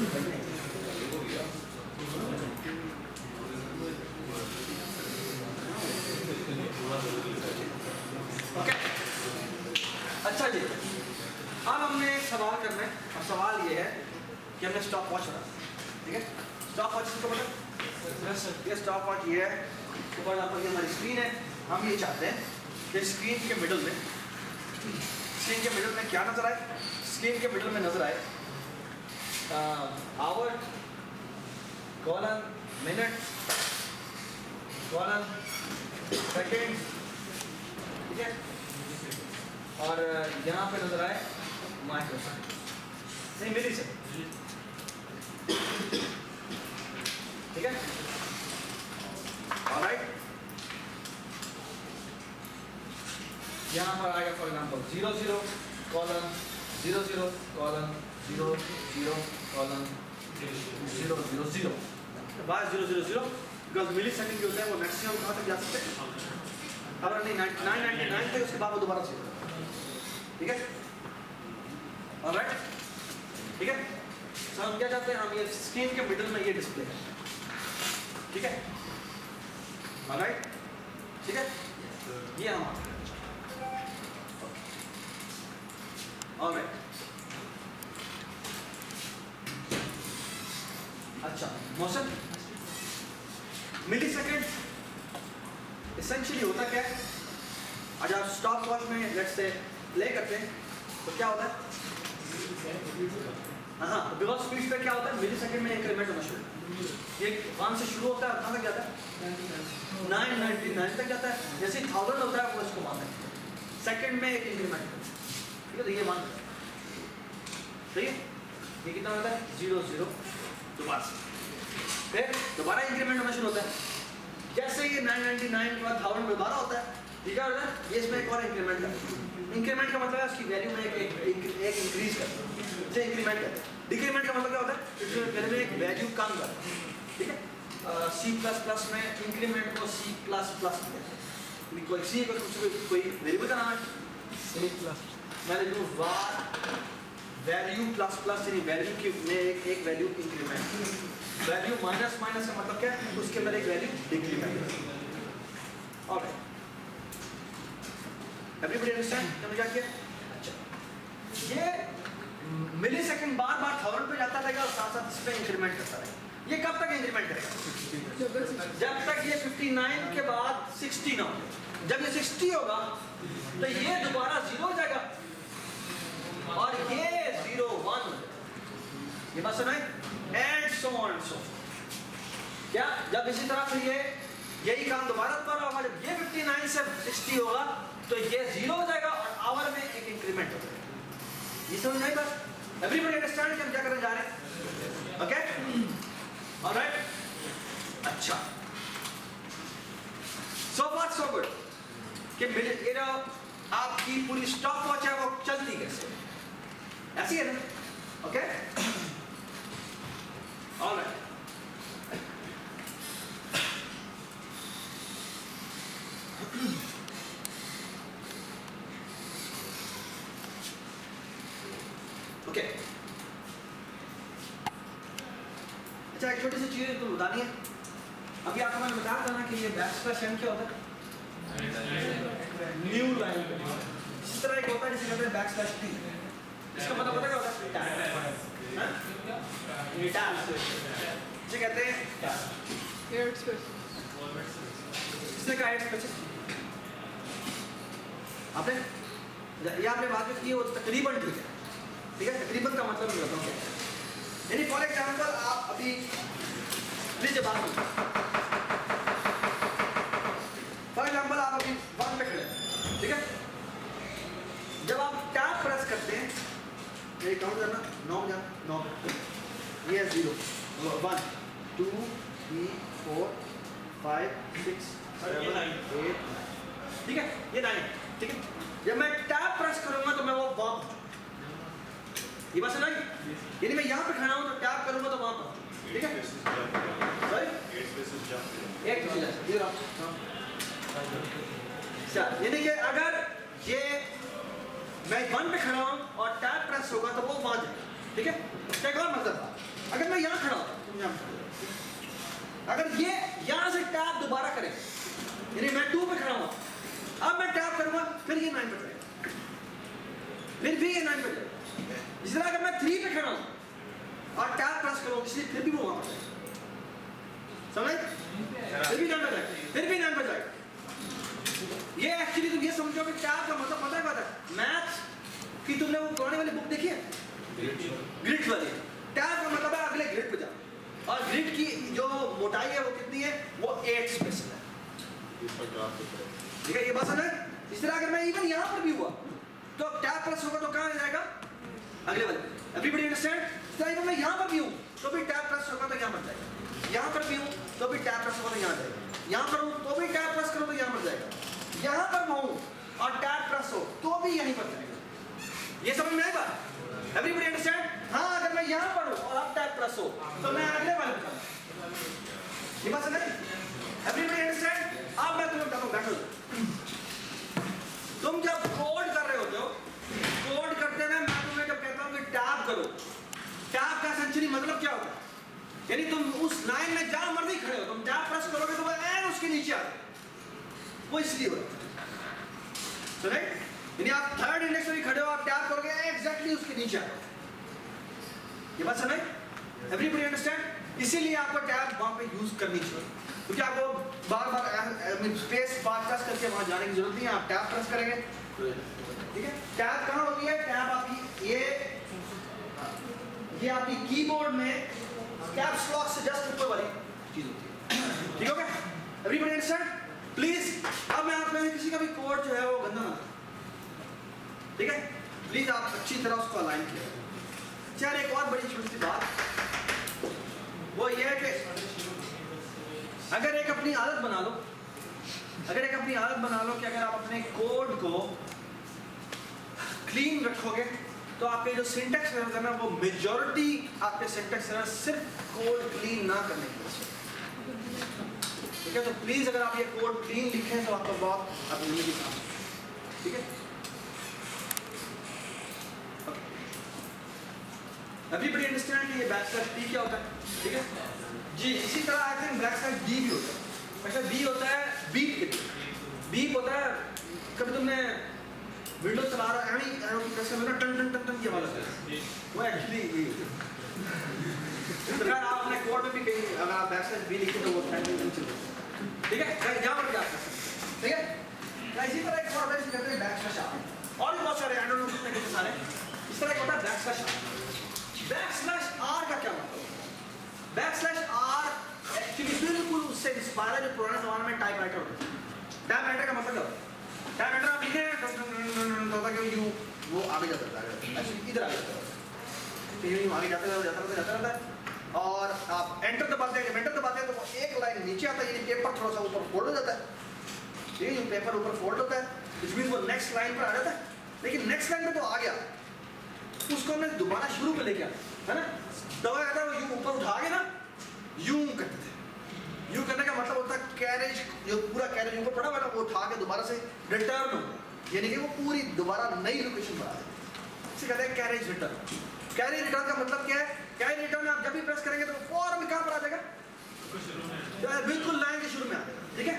Okay, अच्छा जी, अब हमने एक सवाल करना है। अब सवाल ये है कि हमने स्टॉप वॉच रखा, ठीक है। स्टॉप वॉच को मतलब ये स्टॉप वॉच ये है, ऊपर यहाँ पर ये हमारी स्क्रीन है। हम ये चाहते हैं कि स्क्रीन के मिडल में क्या नजर आए? स्क्रीन के मिडल में नजर आए hour, colon, minute, colon, second, ठीक है, और यहाँ पे नजर आए माइक्रोसेकंड, नहीं मिली सेकंड, ठीक है। ऑलराइट, यहाँ पर आएगा for example 0 0 colon 0 0 colon 0 0 colon 0 0 0 बाद 0 0 0 बिकॉज मिली सेकंड जो होता है वो मैक्सिमम कहाँ तक जा सकते हैं? अगर नहीं 999 तक, उसके बाद वो दोबारा 0, ठीक है। ऑलराइट, ठीक है। तो हम क्या चाहते हैं? हम ये स्क्रीन के मिडल में ये डिस्प्ले है, ठीक है। ऑलराइट, ठीक है, ये हम ऑलराइट। अच्छा, मोशन मिली सेकेंड एसेंशियली होता क्या है? आज आप स्टॉप वॉच में लेट्स से प्ले करते हैं तो क्या होता है? हाँ, बिकॉज स्पीड पे क्या होता है? मिली सेकेंड में इंक्रीमेंट होना शुरू, ये 1 से शुरू होता है, कहाँ तक जाता है? 999 तक जाता है। जैसे 1000 होता है वो इसको मानते हैं सेकेंड में एक इंक्रीमेंट, ठीक है। तो ये मान, सही है। ये कितना होता है? 0 0 दोबारा से, फिर दोबारा इंक्रीमेंट होना शुरू होता है। जैसे ये 999 के बाद 1000 दोबारा होता है, ठीक है। ये इसमें एक और इंक्रीमेंट है। इंक्रीमेंट का मतलब है उसकी वैल्यू में एक इंक्रीज करता है, इसे इंक्रीमेंट करता है। डिक्रीमेंट का मतलब क्या होता है? इसमें वैल्यू में एक वैल्यू कम करता है, ठीक है। C++ में इंक्रीमेंट को C++ कहते हैं। कोई C को कोई वेरिएबल का नाम है, मैंने जो var वैल्यू प्लस प्लस यानी वैल्यू की में एक value increment, value minus minus का मतलब क्या है? उसके अंदर एक value decrement. Alright, everybody understand हमने क्या किया? अच्छा, ये मिली सेकेंड बार बार 1000 पे जाता रहेगा और साथ साथ इस पे इंक्रीमेंट करता रहेगा। ये कब तक इंक्रीमेंट करेगा? जब तक ये 59 के बाद 60 ना हो। जब ये 60 होगा तो ये दोबारा 0 हो जाएगा और ये 0 1 हो जाएगा। ये बात सुनाई? And so on and so. क्या जब इसी तरह से ये यही काम दोबारा होगा, जब ये 59 से 60 होगा तो ये 0 हो जाएगा और आवर में एक इंक्रीमेंट हो जाएगा। ये समझ नहीं बस? एवरीबॉडी अंडरस्टैंड कि हम क्या करने जा रहे हैं? Okay, alright. अच्छा, सो फार सो गुड कि ये जो आपकी पूरी स्टॉप वॉच है वो चलती कैसे? ऐसी है ना? Okay, alright. ओके, अच्छा एक छोटी सी चीज तो बतानी है। अभी आपको मैंने बताया था ना कि ये बैक स्लैश एन क्या होता है? New line. इस तरह एक होता है जिसे कहते हैं बैक स्लैश टी। इसका मतलब पता क्या होता है? टैब। इसे कहते हैं टैब। इसने कहा आपने ये आपने बात की वो तकरीबन ठीक है, ठीक है। तकरीबन का मतलब मैं बताता हूँ, यानी फॉर एग्जाम्पल आप अभी लीजिए बात करिए। फॉर एग्जाम्पल आप अभी 1 पे खड़े हैं, ठीक है। जब आप टैब प्रेस करते हैं, ये काउंट करना 9 जाना 9 पे, ये 0 1 2 3 4 5 6 7 8 9, ठीक है। ये 9, ठीक है। जब मैं टैब प्रेस करूंगा तो मैं वो वहां, ये बात सुनाई? यानी मैं यहाँ पे खड़ा हूँ तो टैब करूंगा तो वहां पर, ठीक है। सॉरी, यानी कि अगर ये मैं 1 पे खड़ा हूँ और टैब प्रेस होगा तो वो वहां जाएगा, ठीक है। क्या और मतलब अगर मैं यहाँ खड़ा होता, तुम यहाँ खड़ा, अगर ये यहाँ से टैप दोबारा करें, यानी मैं 2 पे खड़ा हुआ, अब मैं टैप करूंगा, फिर ये 9 पे जाएगा, फिर भी ये 9 पे जाएगा। इस तरह अगर मैं 3 पे खड़ा हूँ और टैप प्रेस करूँ, इसलिए फिर भी वो वहाँ पर जाएगा, समझे? फिर भी 9 पे जाएगा, फिर भी 9 पे जाएगा। ये एक्चुअली तुम ये समझो कि टैप का मतलब पता है क्या है? मैथ्स की तुमने वो पुराने वाली बुक देखी है, ग्रिड वाली। टैप का मतलब है अगले ग्रिड पे जाओ, और ग्रिड की जो मोटाई है वो कितनी है? वो 8 स्पेशल है, ठीक है? ये बात समझ? इस तरह अगर मैं इवन यहाँ पर भी हुआ तो टैप प्रेस होगा तो कहाँ जाएगा? अगले वाले। Everybody understand? इस तरह अगर मैं यहाँ पर भी हूँ तो भी टैप प्रेस होगा तो यहाँ पर जाएगा, यहाँ पर भी हूँ तो भी टैप प्रेस होगा तो यहाँ जाएगा, यहाँ पर हूँ तो भी टैप प्रेस करो तो यहाँ पर जाएगा, यहाँ पर हूँ और टैप प्रेस हो तो भी यहीं पर जाएगा। ये समझ में आएगा? Everybody understand? हाँ, अगर मैं यहाँ पर हूँ और आप टैप प्रेस हो तो मैं अगले वाले पे जाऊँगा। ये बात समझ? Everybody understand? अब मैं तुम्हें बताऊँ, बैठो। तुम जब कोड कर रहे होते हो, कोड करते हुए मैं तुम्हें जब कहता हूँ कि टैप करो, टैप का एसेंशियली मतलब क्या होता है? यानी तुम उस लाइन में जहां मर्जी खड़े हो, तुम टैप प्रेस करोगे तो वो एन उसके नीचे आ जाए, वो इसलिए होता है, तो राइट? यानी आप थर्ड इंडेक्स में भी खड़े हो, आप टैप करोगे एग्जैक्टली उसके नीचे आ जाए। ये बात समझ? Everybody understand? इसीलिए आपको टैप वहां पे यूज करनी चाहिए, क्योंकि आपको बार बार स्पेस बार प्रेस करके वहां जाने की जरूरत नहीं है, आप टैप प्रेस करेंगे, ठीक है? टैप कहाँ होती है? टैप आपकी ये आपकी कीबोर्ड में कैप्स लॉक से जस्ट ऊपर वाली चीज होती है, ठीक हो गया? Everybody understand? प्लीज अब मैं आप में किसी का भी कोड जो है वो गंदा ना, ठीक है? प्लीज आप अच्छी तरह उसको अलाइन किया। चल एक और बड़ी छोटी सी बात, वो ये है कि अगर एक अपनी आदत बना लो, अगर एक अपनी आदत बना लो कि अगर आप अपने कोड को क्लीन रखोगे तो आपके जो सिंटैक्स एरर है ना, वो मेजॉरिटी आपके सिंटैक्स एरर सिर्फ कोड क्लीन ना करने की वजह से, ठीक है? तो प्लीज अगर आप ये कोड क्लीन लिखें तो आपका बहुत आप जिंदगी काम, ठीक है? एवरीबॉडी अंडरस्टैंड कि ये बैकस्लैश टी क्या होता है, ठीक है जी? इसी तरह आई थिंक बैकस्लैश डी भी होता है। अच्छा, बी होता है बीप के लिए, बीप होता है, कभी तुमने विंडोज चला रहा है एरो की प्रेस करना, टन टन टन टन की आवाज आती है, वो एक्चुअली तो आप अपने कोड में भी कहीं अगर आप बैकस्लैश बी लिखें तो वो टन टन टन चलता है, ठीक है? यहाँ पर क्या कर सकते हैं, ठीक है? इसी तरह एक और करते हैं बैकस्लैश आर, और भी बहुत सारे आई डोंट नो कितने सारे इस तरह का होता है बैकस्लैश आर। बैकस्लैश आर का क्या मतलब? बैकस्लैश आर एक्चुअली बिल्कुल उससे इंस्पायर है जो पुराने जमाने में टाइपराइटर होता था। टाइपराइटर का मतलब क्या होता है? टाइपराइटर आप लिखे होता कि यूं वो आगे जाता रहता है, इधर आगे जाता रहता है, यूं आगे जाता रहता है, और आप एंटर दबाते हैं, जब एंटर दबाते हैं तो वो एक लाइन नीचे आता है, यानी पेपर थोड़ा सा ऊपर फोल्ड हो जाता है, ठीक है? जो पेपर ऊपर फोल्ड होता है इट मींस वो नेक्स्ट लाइन पर आ जाता है, लेकिन नेक्स्ट लाइन पे तो आ गया, उसको हमने दोबारा शुरू पे लेके आया, है ना? दवा आता है यूं ऊपर उठा के ना यूं करते थे, यूं करने का मतलब होता है कैरेज, जो पूरा कैरेज ऊपर पड़ा हुआ है ना वो उठा के दोबारा से रिटर्न हो, यानी कि वो पूरी दोबारा नई लोकेशन पर आ जाए, इसे कहते हैं कैरेज रिटर्न। कैरेज रिटर्न का मतलब क्या है? कैरेज रिटर्न आप जब भी प्रेस करेंगे तो फौरन कहाँ पर आ जाएगा? बिल्कुल लाइन के शुरू में आ जाएगा, ठीक है?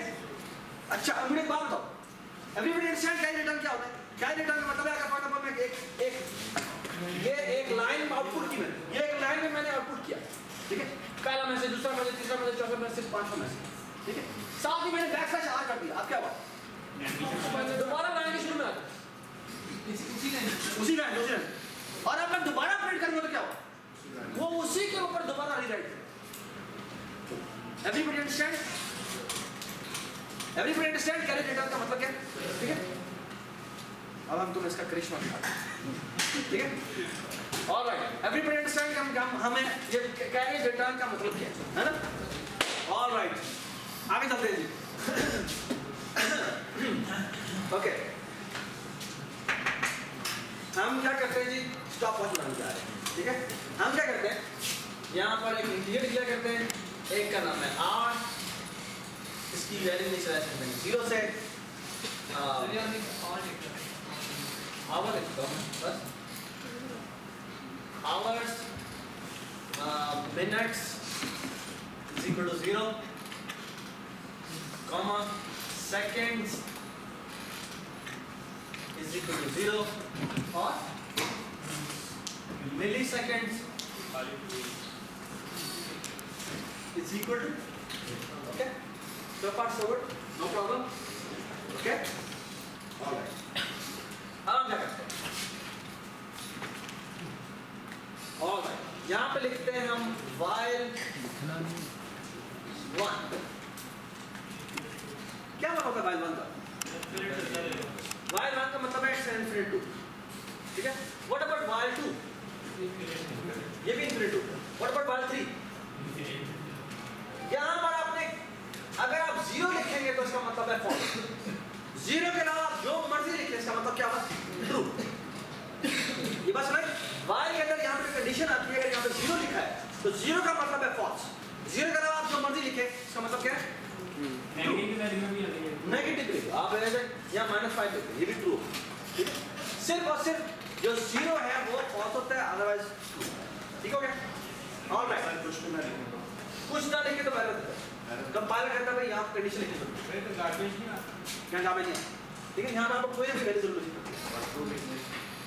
अच्छा, अब मुझे एक बात बताओ, एवरीबॉडी अंडरस्टैंड कैरेज रिटर्न क्या होता है? कैरेज रिटर्न का मतलब है अगर फॉर एग्जांपल मैं ये एक लाइन आउटपुट की, मैंने ये एक लाइन में मैंने आउटपुट किया, ठीक है? पहला मैसेज, दूसरा मैसेज, तीसरा मैसेज, चौथा मैसेज, पांचवा मैसेज, ठीक है? साथ ही मैंने बैकस्लैश आर कर दिया, अब क्या हुआ? दोबारा लाइन के शुरू में आ गया, उसी लाइन, और अब मैं दोबारा प्रिंट करूंगा तो क्या होगा? वो उसी के ऊपर दोबारा rewrite. Everybody understand? Everybody understand carriage return का मतलब क्या है, ठीक है? अब हम तुम्हें इसका करिश्मा दिखाते हैं, ठीक है? ऑलराइट, एवरीबॉडी अंडरस्टैंड हमें ये कैरेज रिटर्न का मतलब क्या है ना? ऑलराइट, आगे चलते हैं जी। ओके, हम क्या करते हैं जी? स्टॉप वॉच बनाने जा रहे हैं, ठीक है? हम क्या करते हैं, यहाँ पर एक इंटीजर डिक्लेयर करते हैं, एक का नाम है आर, इसकी वैल्यू इनिशियलाइज करते हैं 0 से आवर लिखता हूँ बस, hours minutes is equal to 0, comma seconds is equal to 0 or milliseconds is equal to, okay, so far so good, no problem, okay, alright, अब हम क्या करते हैं, alright, यहाँ पे लिखते हैं हम while 1, क्या मतलब होता है while 1 का? while 1 का मतलब है it's infinite 2, ठीक है? What about while 2? ये भी infinite 2. What about while 3? यहाँ पर आपने अगर आप 0 लिखेंगे तो इसका मतलब है false. 0 के अलावा आप जो मर्जी लिखें इसका मतलब क्या होगा? True. ये बात समझ? while के अंदर यहाँ पे कंडीशन आती है, अगर यहाँ पे 0 लिखा है तो 0 का मतलब है false. 0 के अलावा आप जो मर्जी लिखें इसका मतलब क्या है? नेगेटिव लिखो. आप यहाँ -5 लिखो, ये भी ट्रू. ठीक है? सिर्फ और सिर्फ जो 0 है वो false होता है, अदरवाइज ठीक हो गया? ऑलराइट. कुछ ना लिखे तो पहले कंपाइलर कहता है भाई यहाँ कंडीशन लिखनी पड़ती है. यहाँ गार्बेज नहीं है. ठीक है? यहाँ पे आपको कोई भी वैल्यू जरूरत नहीं.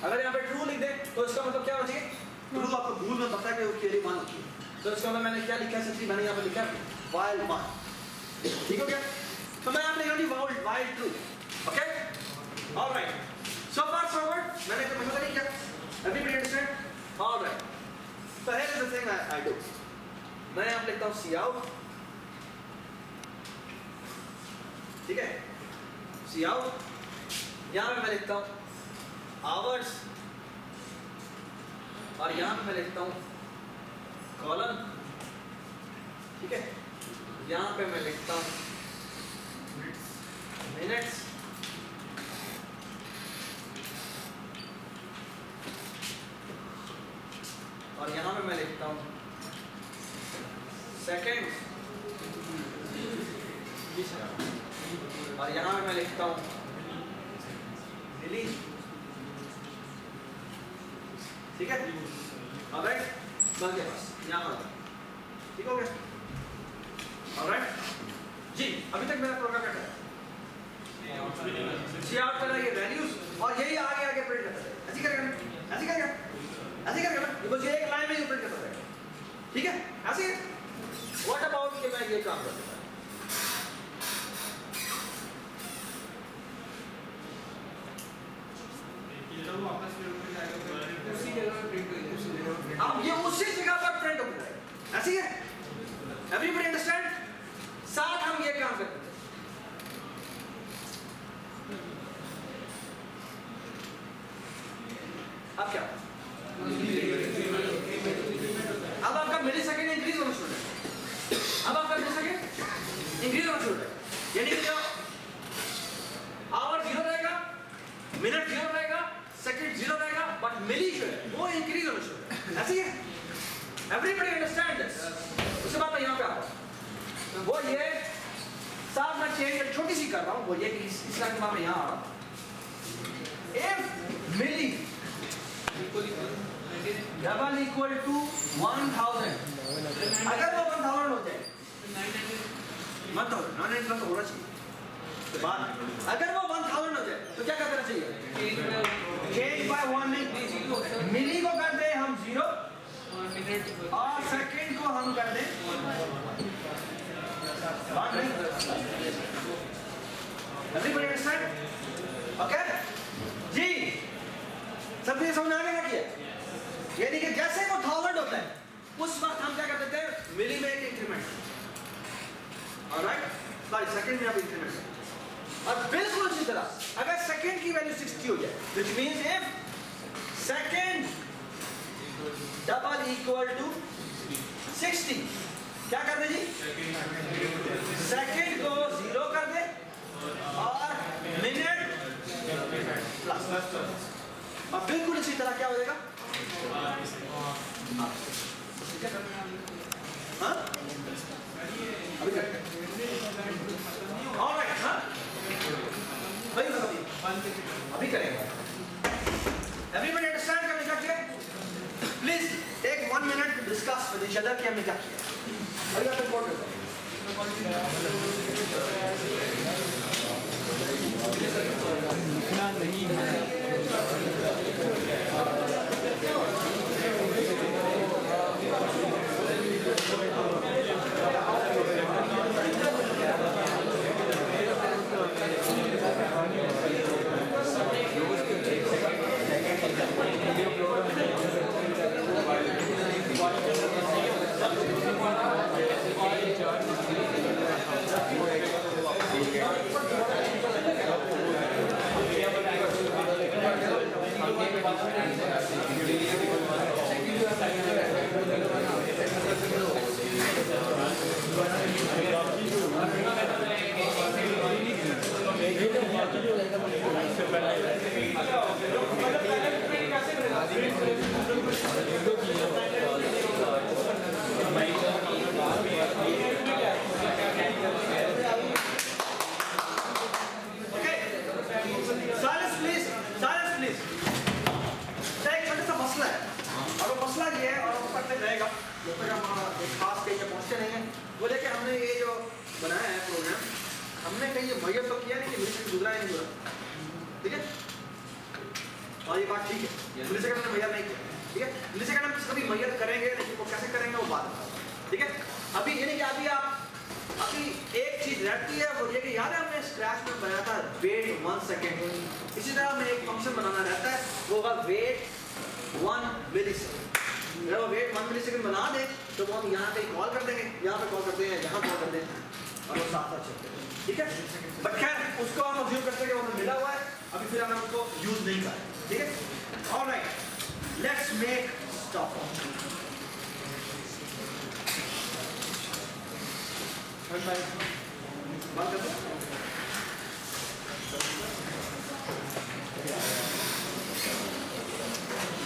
अगर यहाँ पे ट्रू लिख दे तो इसका मतलब क्या होना चाहिए? ट्रू आपको भूल में पता है कि वो केवल 1 होती है. तो इसका मतलब मैंने क्या लिखा है? सच्ची मैंने यहाँ पे लिखा है while 1. ठीक हो गया? तो मैं यहाँ पे लिखूंगी while 2. Okay? Alright. So far so good. मैंने तो मतलब नहीं किया. Everybody understand? Alright. So here is the thing I do. मैं यहाँ लिखता हूँ cout. ठीक है? cout. यहाँ पे मैं लिखता हूँ hours. और यहाँ पे मैं लिखता हूँ colon. ठीक है? यहाँ पे मैं लिखता हूँ minutes. और यहाँ पे मैं लिखता हूँ सेकेंड. और यहाँ पे मैं लिखता हूँ मिली. ठीक है? ऑलराइट. बन गया बस यहाँ पर. ठीक हो गया? ऑलराइट जी. अभी तक मेरा प्रोग्राम क्या है? cout कर रहा है ये वैल्यूज और यही आगे आगे प्रिंट करता है. ऐसे करेगा ना? ऐसे करेगा? ऐसे करेगा ना? बिकॉज़ ये एक लाइन में ही प्रिंट करता है. ठीक है? ऐसे. व्हाट अबाउट कि मैं ये काम करता हूं? अब ये उसी जगह पर प्रिंट हो जाएगा. ऐसे ही है? Everybody understand? साथ हम ये काम करते हैं. अब क्या? अब आपका मिलीसेकंड इंक्रीज होना शुरू है. अब आपका मिलीसेकंड इंक्रीज होना शुरू है. यानी कि क्या? आवर 0 रहेगा, मिनट 0 रहेगा, सेकंड 0 रहेगा, बट मिली जो है वो इंक्रीज होना शुरू है. ऐसे ही है? Everybody understand this? उसके बाद मैं यहाँ पे आता हूँ. वो ये साफ मैं चेंज छोटी सी कर रहा हूँ. वो ये कि इसका के बाद मैं यहाँ आ रहा हूँ. If milli double equal to 1000, अगर वो 1000 हो जाए मत हो 999 तो होना चाहिए. अगर वो 1000 हो जाए तो क्या करना चाहिए? चेंज बाय 1 मिली को कर दे हम 0 और सेकंड को हम कर दे 1. Everybody understand? ओके जी. सबको समझ आ गया क्या? यानी कि जैसे वो 1000 होता है उस वक्त हम क्या करते थे? मिली में एक इंक्रीमेंट. ऑलराइट. सॉरी सेकंड में आप इंक्रीमेंट. और बिल्कुल उसी तरह अगर सेकंड की वैल्यू 60 हो जाए which means if second double equal to 60 क्या कर दे जी? सेकंड को 0 कर दे और मिनट प्लस. अब बिल्कुल इसी तरह क्या हो जाएगा? हाँ? अभी करेंगे. ऑलराइट. हाँ? अभी करेंगे. Everybody understand? Please take 1 minute to discuss with each each other कि हमने क्या किया। अभी आप रिपोर्ट करते हैं। लिखना नहीं है।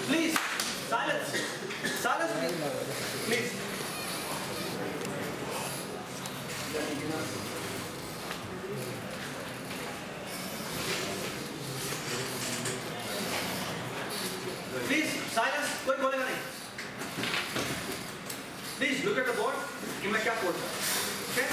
Please, silence. Silence, please. Please, silence. कोई बोलेगा नहीं. Please look at the board. कि मैं क्या बोल रहा हूँ. Okay?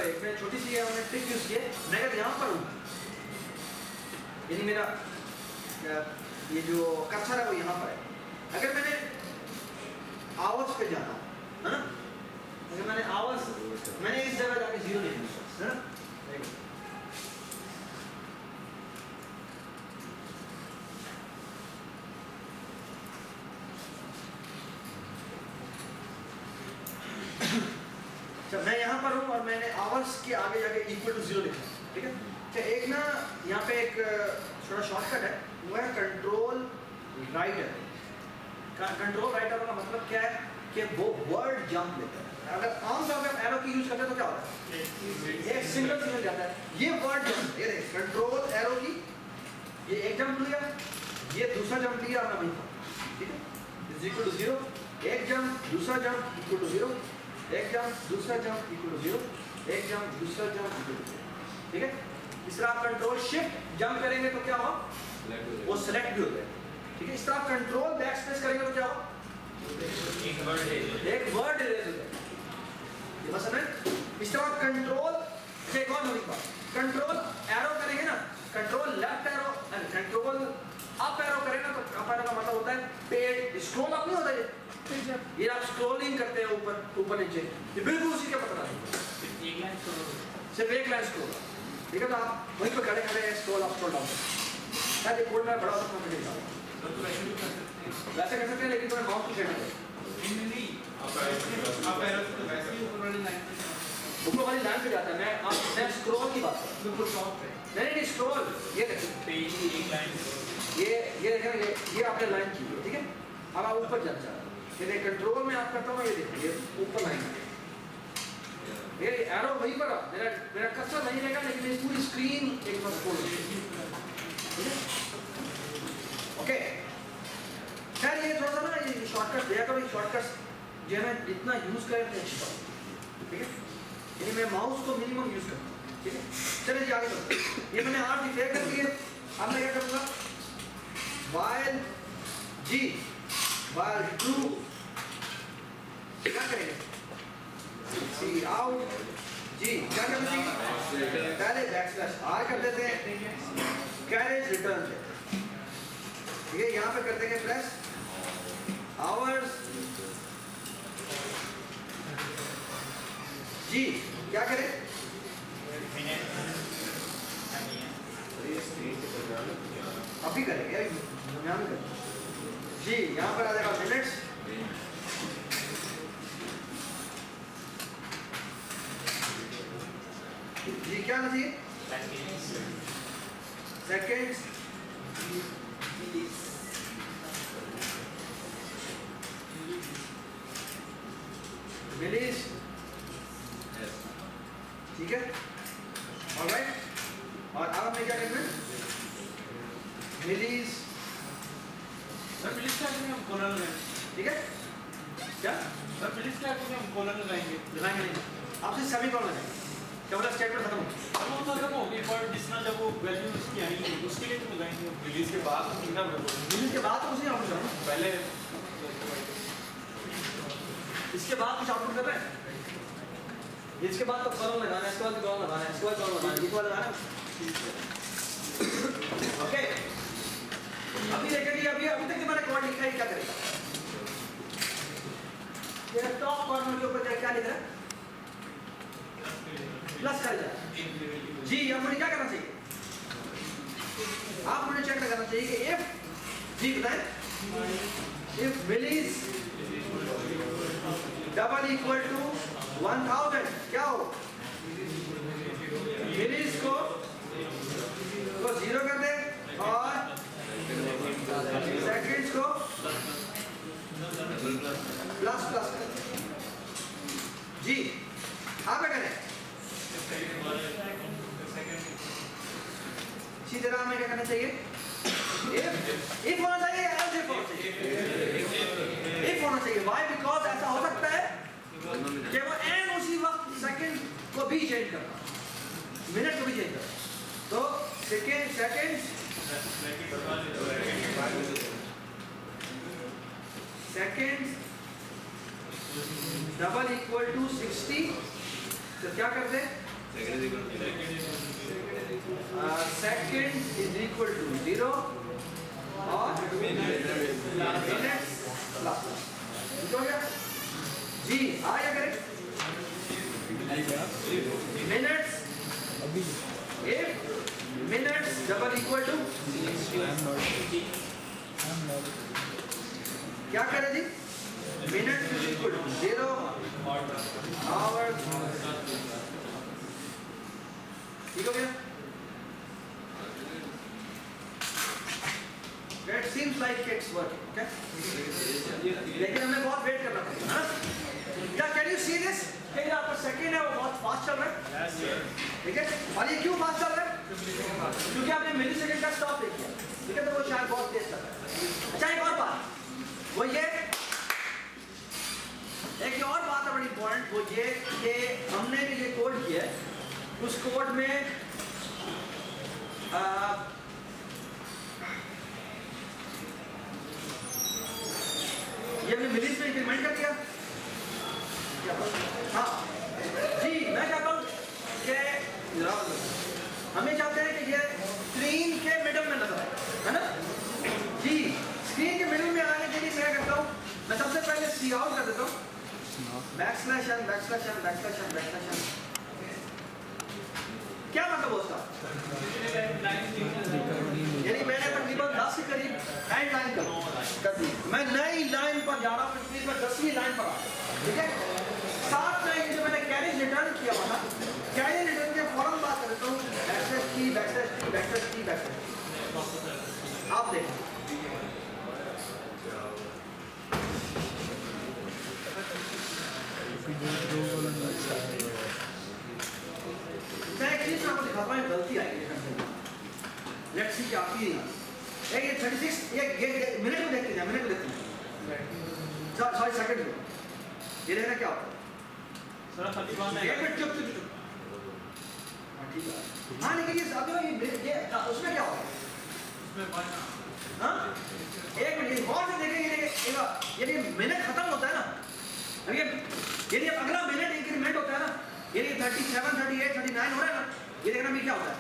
एक छोटी सी हमने ट्रिक यूज की है. मैं अगर यहाँ पर हूँ, यानी मेरा ये जो कर्सर है वो यहाँ पर है. अगर मैंने आवर्स पे जाना है ना, अगर मैंने आवर्स, मैंने इस जगह जाके 0 लिख दिया है ना. मैं यहाँ पर हूँ और मैंने आवर्स के आगे जाके इक्वल टू 0 लिखा. ठीक है. तो एक ना यहाँ पे एक थोड़ा शॉर्टकट है, वो है कंट्रोल राइटर. कंट्रोल राइटर का मतलब क्या है कि वो वर्ड जंप लेता है. अगर आमतौर पर एरो की यूज करते हैं तो क्या होता है, एक सिंगल सिंगल जाता है. ये वर्ड जंप, ये देखिए कंट्रोल एरो की, ये एक जंप लिया, ये दूसरा जंप लिया और वहीं पर. ठीक है. Is equal to 0. एक जंप, दूसरा जंप इक्वल टू 0. एक जंप, दूसरा जंप इक्वल टू 0. एक जंप, दूसरा जंप इक्वल टू 0. ठीक है. इस तरह आप कंट्रोल शिफ्ट जंप करेंगे तो क्या होगा, वो सिलेक्ट भी हो जाएगा. ठीक है. इस तरह आप कंट्रोल बैक स्पेस करेंगे तो क्या होगा, एक वर्ड इरेज हो जाएगा. ये बस है. इस तरह आप कंट्रोल से एक और नई बात, कंट्रोल एरो करेंगे ना, control left arrow and control up arrow करेंगे तो अप एरो का मतलब होता है पेज स्क्रॉल अप नहीं होता. ये आप स्क्रॉलिंग करते हैं ऊपर ऊपर नीचे, ये बिल्कुल उसी के पता नहीं, सिर्फ एक लाइन स्क्रॉल. ठीक है. तो आप वहीं पर खड़े खड़े स्क्रॉल अप स्क्रॉल डाउन. शायद एक बोर्ड में बड़ा होता है, वैसे कर सकते हैं, लेकिन थोड़ा माउस को शेड करें. ऊपर वाली लाइन पे जाता है. मैं स्क्रॉल की बात कर रहा हूं. नहीं स्क्रॉल, ये देखिए ये देखिए, ये आपने लाइन की है. ठीक है. अब आप ऊपर जाना चाहते हैं ये कंट्रोल में आप करता हूँ, ये देखिए ऊपर लाइन ये एरो वहीं पर मेरा कर्सर नहीं रहेगा, लेकिन मेरी पूरी स्क्रीन एक बार खोल ओके। खैर ये थोड़ा सा ना ये शॉर्टकट दिया करो, ये शॉर्टकट्स जो है जितना यूज करें तो अच्छा, ठीक है। यानी मैं माउस को मिनिमम यूज करता हूँ, ठीक है। चलिए जी आगे बढ़ते हैं। ये मैंने R डिक्लेयर कर दिए। अब मैं क्या करूँगा, while G while true क्या करेंगे, सी आउट जी क्या करना चाहिए, पहले बैकस्लैश R कर देते हैं, कैरेज रिटर्न देते हैं, ठीक है। यहाँ पे कर देंगे प्रेस आवर्स जी क्या करें, अभी करेंगे यहाँ पे जी, यहाँ पर आ जाएगा मिनट्स, जी क्या आना चाहिए, सेकेंड्स, मिलीज, ठीक है। ऑलराइट, और अब हमें क्या करना है, मिलीज सर मिलिस क्या करेंगे, हम कोलन लगाएंगे, ठीक है। क्या सर मिलिस क्या करेंगे, हम कोलन लगाएंगे, लगाएंगे नहीं, आपसे सभी कॉल लगाएंगे, क्या बोला स्टेटमेंट खत्म हो, हम वो खत्म हो गई, पर जिसना जब वो वैल्यू उसकी आएंगी उसके लिए तो लगाएंगे। रिलीज के बाद तो कितना मिलीज के बाद तो कुछ नहीं आउटपुट करना, पहले इसके बाद कुछ आउटपुट कर रहे हैं, इसके बाद तो कॉलम लगाना है, इसके बाद कॉलम लगाना है, इसके बाद कॉलम लगाना है, इसके बाद लगाना है, ओके। अभी देखेंगे, अभी तक मैंने कोड लिखा है, क्या करेगा, ये टॉप कॉर्नर के ऊपर क्या लिख रहा है, प्लस कर जाए जी। अब मुझे क्या करना चाहिए, आप मुझे चेक करना चाहिए कि इफ जी बताएं, if millis double equal to 1000 क्या हो, मिलीज को 0 कर दे और सेकंड्स को प्लस प्लस कर दे जी। आप क्या करें, इसी तरह हमें क्या करना चाहिए, if होना चाहिए, else if होना चाहिए, if होना चाहिए। Why? Because ऐसा हो सकता है कि वो n उसी वक्त सेकंड को भी चेंज करता, मिनट को भी चेंज करता, तो सेकंड डबल इक्वल टू 60, तो क्या करते हैं, सेकंड इज इक्वल टू 0 और मिनट्स प्लस हो गया जी। आया करें minutes, if minutes double equal to क्या करें जी, minutes is equal to 0 hours, ठीक हो गया। That seems like it's working, okay? लेकिन हमें बहुत वेट करना पड़ेगा, हाँ? क्या कैन यू सी दिस? क्या आपका सेकंड है वो बहुत फास्ट चल रहा है, ठीक है। और ये क्यों फास्ट चल रहा है, क्योंकि आपने मिली सेकंड का स्टॉप ले किया, ठीक है, तो वो शायद बहुत तेज चल रहा है। अच्छा एक और बात, वो ये एक और बात है बड़ी इंपॉर्टेंट, वो ये कि हमने जो ये कोड किया है उस कोड में ये हमने मिलीज में इंक्रीमेंट कर दिया, हाँ जी। मैं चाहता हूँ कि हमें चाहते हैं कि ये स्क्रीन के मिडल में नजर आए, है ना जी। स्क्रीन के मिडल में आने के लिए मैं करता हूँ, मैं सबसे पहले सी आउट कर देता हूँ, backslash N backslash N backslash N backslash N. क्या मतलब उसका, यानी मैंने तकरीबन 10 के करीब एंड लाइन कर दी, मैं नई लाइन पर जा रहा हूँ, मैं 10वीं लाइन पर आ रहा हूँ, ठीक है। साथ में जो मैंने कैरेज रिटर्न किया हुआ था, कैरेज रिटर्न के फौरन बात कर देता हूँ, बैकस्लैश की बैकस्लैश की बैकस्लैश की बैकस्लैश, आप देखें टैक्सी की आती ही नहीं। ये 36 ये मिनट को देखते हैं, मिनट को देखते हैं, सॉरी सेकंड को। ये देखना क्या होता है सर 31 एक मिनट चुप चुप चुप। हाँ ठीक है, हाँ लेकिन ये साथ में ये उसमें क्या होगा उसमें 1 हाँ एक मिनट गौर से देखेंगे, ये मिनट खत्म होता है ना, ये अगला मिनट इंक्रीमेंट होता है ना, ये 37 38 39 हो रहा है ना, ये देखना भी क्या होता है,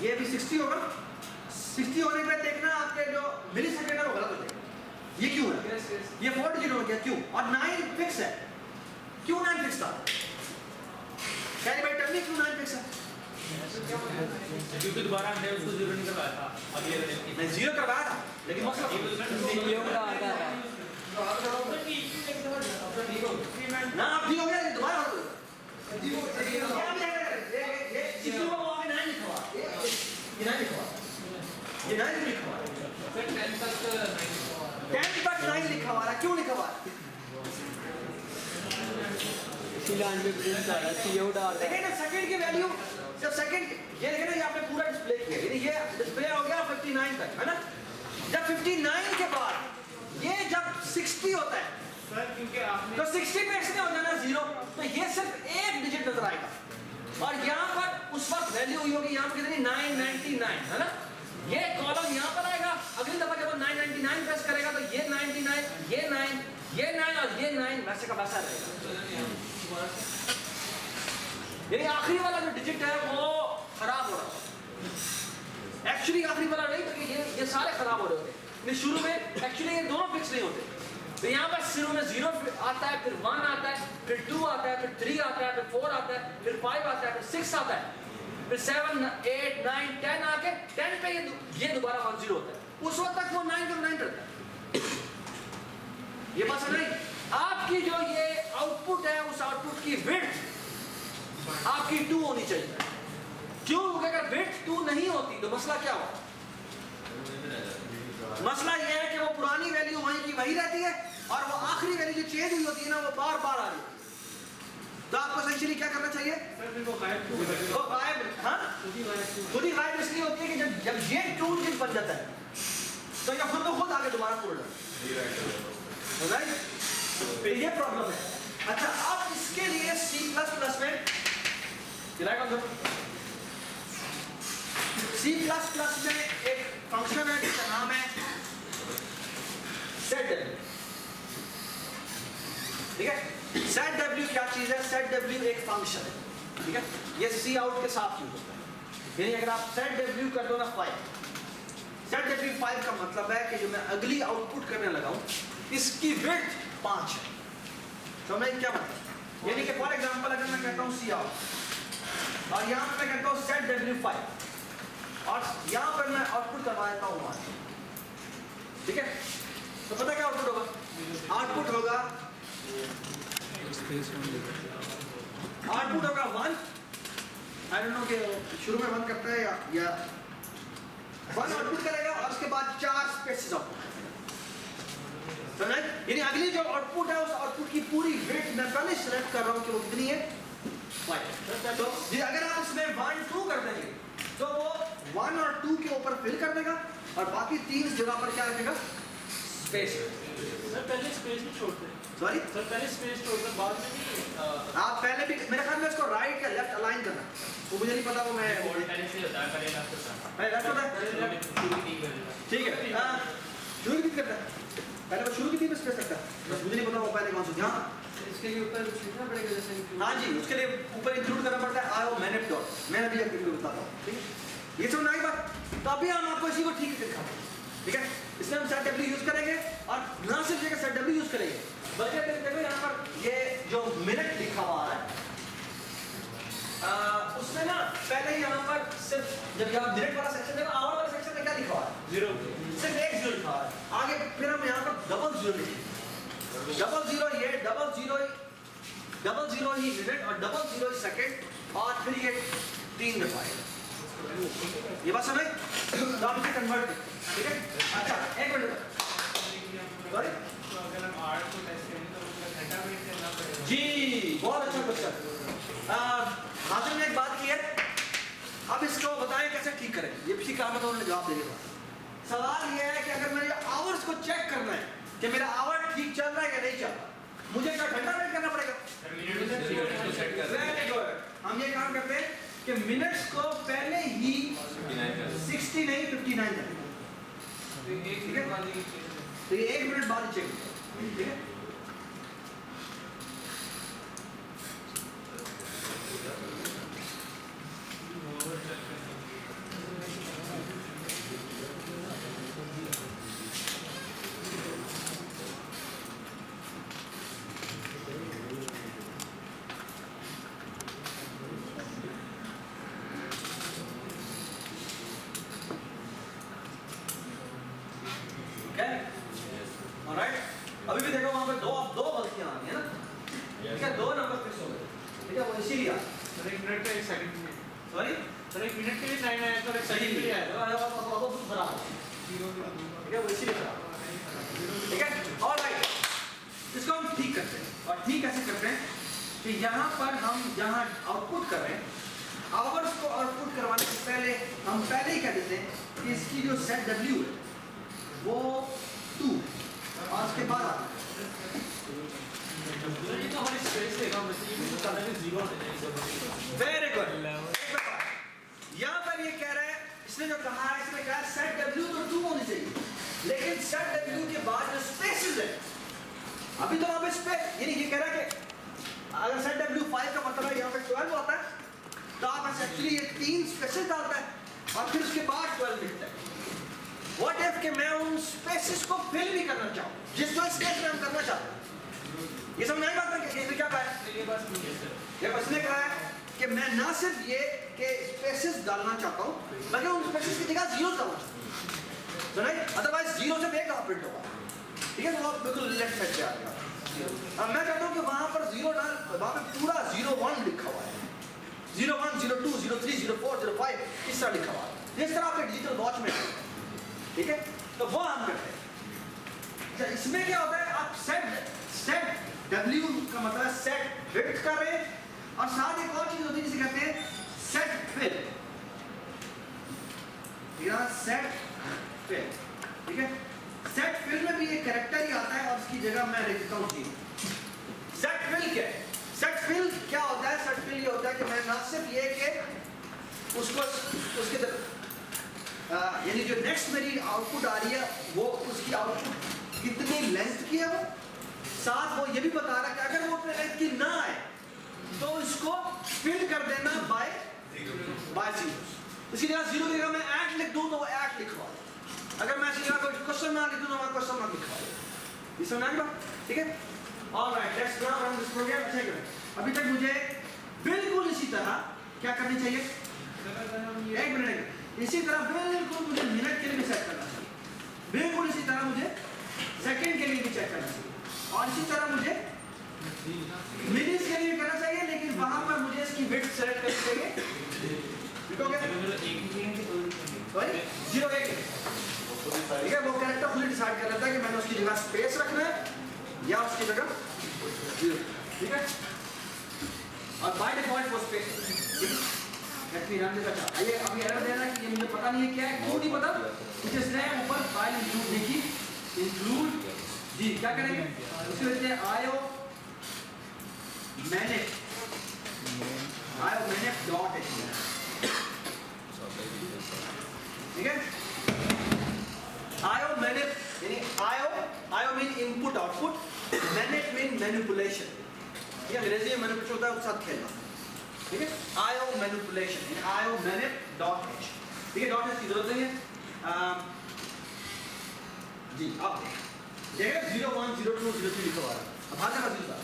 ये भी 60 होगा, 60 होने पे देखना आपके जो मिली सेकेंड है वो गलत हो जाएगा। ये क्यों है? ये 4 डिजिट हो गया क्यों? और 9 फिक्स है, क्यों 9 फिक्स था? कैलकुलेटर में क्यों 9 फिक्स है? क्योंकि दोबारा हमने उसको 0 नहीं करवाया था, अब ये नहीं 0 करवाया था, लेकिन मसला ना आप ठीक हो गया, दोबारा हो ये 9 लिखा हुआ, 10 तक 9 लिखा हुआ है, क्यों लिखा हुआ है? देखिए ना सेकंड की वैल्यू, जब सेकंड ये देखें ना, ये आपने पूरा डिस्प्ले किया, ये डिस्प्ले हो गया 59 तक, है ना? जब 59 के बाद ये जब 60 होता है सर क्योंकि आपने तो 60 पे इसने हो जाना 0, तो ये सिर्फ एक डिजिट नजर आएगा, और यहाँ पर उस वक्त वैल्यू हुई होगी यहाँ पर कितनी 999, है ना? ये कॉलम यहाँ पर आएगा, अगली दफा जब 999 प्रेस करेगा तो ये 99, ये 9, ये 9 और ये 9 वैसे का वैसा रहेगा। यानी आखिरी वाला जो डिजिट है वो खराब हो रहा है, एक्चुअली आखिरी वाला नहीं, तो ये सारे खराब हो रहे होते, शुरू में एक्चुअली ये दोनों फिक्स नहीं होते, तो यहाँ पर शुरू में 0 आता है, फिर 1 आता है, फिर 2 आता है, फिर 3 आता है, फिर 4 आता है, फिर 5 आता है, फिर 6 आता है, फिर 7 8 9 10 आके 10 पे ये दोबारा 10 होता है, उस वक्त तक वो 9 का 9 करता है। ये बात नहीं, आपकी जो ये आउटपुट है उस आउटपुट की विड्थ आपकी 2 होनी चाहिए, क्यों? अगर विड्थ 2 नहीं होती तो मसला क्या होगा? मसला यह है कि वो पुरानी वैल्यू वहीं की वही रहती है, और वो आखिरी वैल्यू जो चेंज हुई होती है ना वो बार बार आ रही है, तो आपको एसेंशियली क्या करना चाहिए? वो गायब, हाँ खुद ही गायब इसलिए होती है कि जब ये 2 डिजिट बन जाता है तो ये खुद को खुद आगे दोबारा पूरा जाता है, तो ये प्रॉब्लम है। अच्छा, आप इसके लिए C++ में C++ में एक फंक्शन है जिसका नाम है setW, ठीक है? setW क्या चीज है? setW एक फंक्शन है, ठीक है? ये C out के साथ यूज होता है, यानी अगर आप setW कर दो ना 5, setW 5 का मतलब है कि जो मैं अगली आउटपुट करने लगा हूं इसकी विड्थ 5 है, समझ क्या मतलब? यानी कि फॉर एग्जांपल अगर मैं कहता हूं C out और यहां पे मैं कहता हूं setW 5 और यहां पर मैं आउटपुट करवा देता हूं 1, ठीक है? तो पता क्या आउटपुट होगा? आउटपुट होगा 1, आई डोंट नो कि शुरू में 1 करता है या 1 आउटपुट करेगा और उसके बाद 4 स्पेसेस आउटपुट, समझ? यानी अगली जो आउटपुट है उस आउटपुट की पूरी विड्थ मैं पहले सिलेक्ट कर रहा हूं कि वो कितनी है 5, तो अगर आप इसमें 1 2 कर देंगे तो वो 1 और 2 के ऊपर फिल कर देगा और बाकी 3 जगह पर क्या रखेगा? स्पेस। सर पहले स्पेस भी छोड़ते हैं, सॉरी सर पहले स्पेस छोड़ते हैं, बाद में भी आप पहले भी मेरे ख्याल में इसको राइट या लेफ्ट अलाइन करना, वो मुझे नहीं पता, वो मैं पहले से होता है, पहले लेफ्ट होता है, लेफ्ट होता है, शुरू नहीं करेगा, ठीक है? शुरू की करता है, पहले वो शुरू की थी स्पेस रखता है, मुझे नहीं पता वो पहले कौन सा था, इसके लिए ऊपर कुछ लिखना पड़ेगा जैसे हाँ जी, उसके लिए ऊपर इंक्लूड करना पड़ता है आई ओ मैनेज डॉट, मैं अभी आपको बताता हूँ, ठीक है? ये समझ आई बात? तो अभी हम आपको इसी को ठीक से दिखाते हैं, ठीक है? इसमें हम setW यूज करेंगे और ना सिर्फ जगह setW यूज करेंगे बल्कि देखो यहाँ पर ये जो मिनट लिखा हुआ है उसमें ना पहले यहाँ पर सिर्फ जब यहाँ मिनट वाला सेक्शन देखो, आवर वाला सेक्शन में क्या लिखा हुआ है? 0 सिर्फ एक 0 लिखा हुआ है, आगे फिर हम यहाँ पर डबल 0 लिखेंगे, डबल 0 ये डबल 0 ही मिनट और डबल 0 ही सेकंड और फिर ये 3 दफा आएगा, ये बात समझ? तो आप इसे कन्वर्ट करें, ठीक है? अच्छा एक मिनट, सॉरी तो अगर हम R को टेस्ट करें तो उसका थीटा वेट करना पड़ेगा जी, बहुत अच्छा क्वेश्चन। हासिल ने एक बात की है अब इसको बताएं कैसे ठीक करें, ये पिछली क्लास में तो उन्होंने जवाब दे दिया। सवाल ये है कि अगर मेरे आवर्स को चेक करना है कि मेरा आवर ठीक चल रहा है या नहीं चल रहा, मुझे क्या घंटा वेट करना पड़ेगा? Very good. हम ये काम करते हैं कि मिनट्स को पहले ही 60 नहीं 59 करें। तो ये 1 मिनट बाद चेक, ठीक है? अभी भी देखो वहां पे दो गलतियां आ रही है ना, ठीक है? 2 नंबर फिक्स हो गए, ठीक है? वो इसीलिए सर 1 मिनट का 1 सेकंड में, सॉरी सर 1 मिनट के लिए टाइम आया और 1 सेकंड के लिए आया था। खराब, ठीक है? वो इसीलिए खराब, ठीक है? ऑलराइट, इसको हम ठीक करते हैं। और ठीक कैसे करते हैं कि यहाँ पर हम जहाँ आउटपुट कर रहे हैं, आवर्स को आउटपुट करवाने से पहले हम पहले ही कह देते हैं कि इसकी जो सेट डब्ल्यू है वो 2 और उसके बाद आता है। ये तो हमारी स्पेस है, हम ये भी तो करना है 0 है। Very good. यहाँ पर ये कह रहा है, इसने जो कहा है, इसने कहा सेट डब्ल्यू तो 2 होनी चाहिए, लेकिन सेट डब्ल्यू के बाद जो स्पेसेस है, अभी तो वहाँ पे स्पेस, यानी ये कह रहा है कि अगर सेट डब्ल्यू 5 का मतलब है यहाँ पे 12 होता है, तो आप एक्चुअली ये 3 स्पेसेस डालता है और फिर उसके बाद 12 लिखता है। What if कि मैं उन स्पेसेस को फिल भी करना चाहूँ जिस स्पेस में हम करना चाहते हैं? ये समझ आई बात है? इसने क्या कहा है? ये बात नहीं है सर। ये इसने कहा है कि मैं ना सिर्फ ये कि स्पेसेस डालना चाहता हूँ, बल्कि उन स्पेसेस की जगह जीरो डालना चाहता हूँ, तो नहीं, अदरवाइज जीरो से एक प्रिंट होगा, ठीक है? तो वो बिल्कुल लेफ्ट साइड पे आ गया। अब मैं कहता हूँ कि वहाँ पर जीरो डाल, वहाँ पे पूरा 01 लिखा हुआ है, 01, 02, 03, 04, 05 इस तरह लिखा हुआ है, जिस तरह आपके डिजिटल वॉच में है, ठीक है? तो वो हम करते हैं। अच्छा, इसमें क्या होता है, आप सेट W का मतलब सेट विड्थ कर रहे हैं, और साथ एक और चीज होती है जिसे कहते हैं सेट फिल, सेट फिल, ठीक है? सेट फिल में भी एक कैरेक्टर ही आता है और उसकी जगह मैं लिखता हूँ जी। सेट फिल क्या है? सेट फिल क्या होता है? सेट फिल ये होता है कि मैं ना सिर्फ ये कि उसको उसके यानी जो नेक्स्ट मेरी आउटपुट आ रही है वो उसकी आउटपुट कितनी लेंथ की है, वो साथ वो ये भी बता रहा है कि अगर वो उतने लेंथ की ना आए तो इसको फिल कर देना बाय 0। इसकी जगह 0 की जगह मैं ऐट लिख दूं तो वो ऐट लिखवा, अगर मैं इसकी जगह कोई क्वेश्चन मार्क लिख दूं तो मैं क्वेश्चन मार्क लिखवा, ये समझ आ गया? ठीक है? Alright, let's now run this program. Check करें, अभी तक मुझे बिल्कुल इसी तरह क्या करनी चाहिए? एक मिनट, इसी तरह बिल्कुल मुझे मिनट के लिए भी सेट करना चाहिए, बिल्कुल इसी तरह मुझे सेकंड के लिए भी चेक करना चाहिए, और इसी तरह मुझे मिनट्स के लिए करना चाहिए, लेकिन वहां पर मुझे इसकी विड्थ सेलेक्ट करनी चाहिए, लिखोगे? सॉरी 0 1, ठीक है? वो कैरेक्टर खुद डिसाइड कर लेता है कि मैंने उसकी जगह स्पेस रखना है या उसकी जगह 0, ठीक है? और बाय डिफॉल्ट वो space let me run this. अच्छा, ये अभी एरर दे रहा है कि ये मुझे पता नहीं है क्या है, क्यों नहीं पता, कुछ इसने ऊपर फाइल इंक्लूड देखी, इंक्लूड जी क्या करेंगे, उसके लिखते हैं आयो मैंने डॉट एचटीएमएल, ठीक है? आयो मैंने यानी आयो mean input output, MANET mean manipulation, ये अंग्रेजी में मैनिपुलेशन होता है, उसके साथ खेलना, ठीक है? आयो मैनिपुलेशन, आयो मैनेट डॉट एच, ठीक है? डॉट एच की जरूरत नहीं है जी। अब देखिए 01, 02, 03 लिखा हुआ है, अब भाग का zero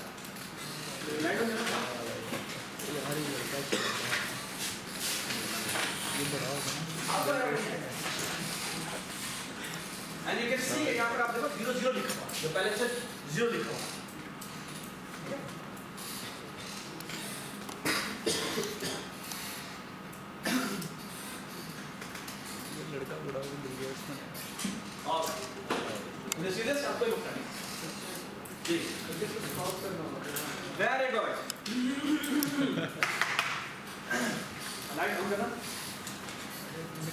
and you can see यहाँ पर आप देखो 00 लिखा हुआ है, जो पहले से 0 लिखा हुआ है, लड़का बड़ा हो गया इसमें। और मुझे सीधे से आपको लिखना है जी, वेरी गुड। लाइट ऑन करना।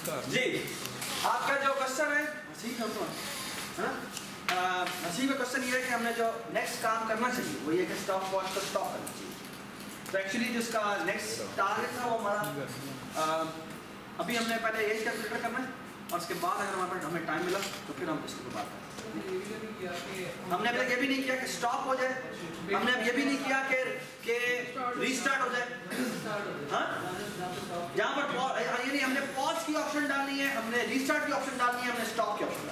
जी आपका जो क्वेश्चन है ठीक है ना, नसीब का क्वेश्चन ये है कि हमने जो नेक्स्ट काम करना चाहिए वो ये कि स्टॉप वॉच को स्टॉप करना चाहिए। तो एक्चुअली जिसका नेक्स्ट टारगेट था वो हमारा अभी हमने पहले एज कैलकुलेटर करना है और उसके बाद अगर हमारे पास हमें टाइम मिला तो फिर हम इसके बात करें। हमने अभी तक ये भी नहीं किया कि स्टॉप हो जाए, हमने अब ये भी नहीं किया कि रीस्टार्ट हो जाए। हाँ यहाँ पर ये नहीं, हमने पॉज की ऑप्शन डालनी है, हमने रीस्टार्ट की ऑप्शन डालनी है, हमने स्टॉप की ऑप्शन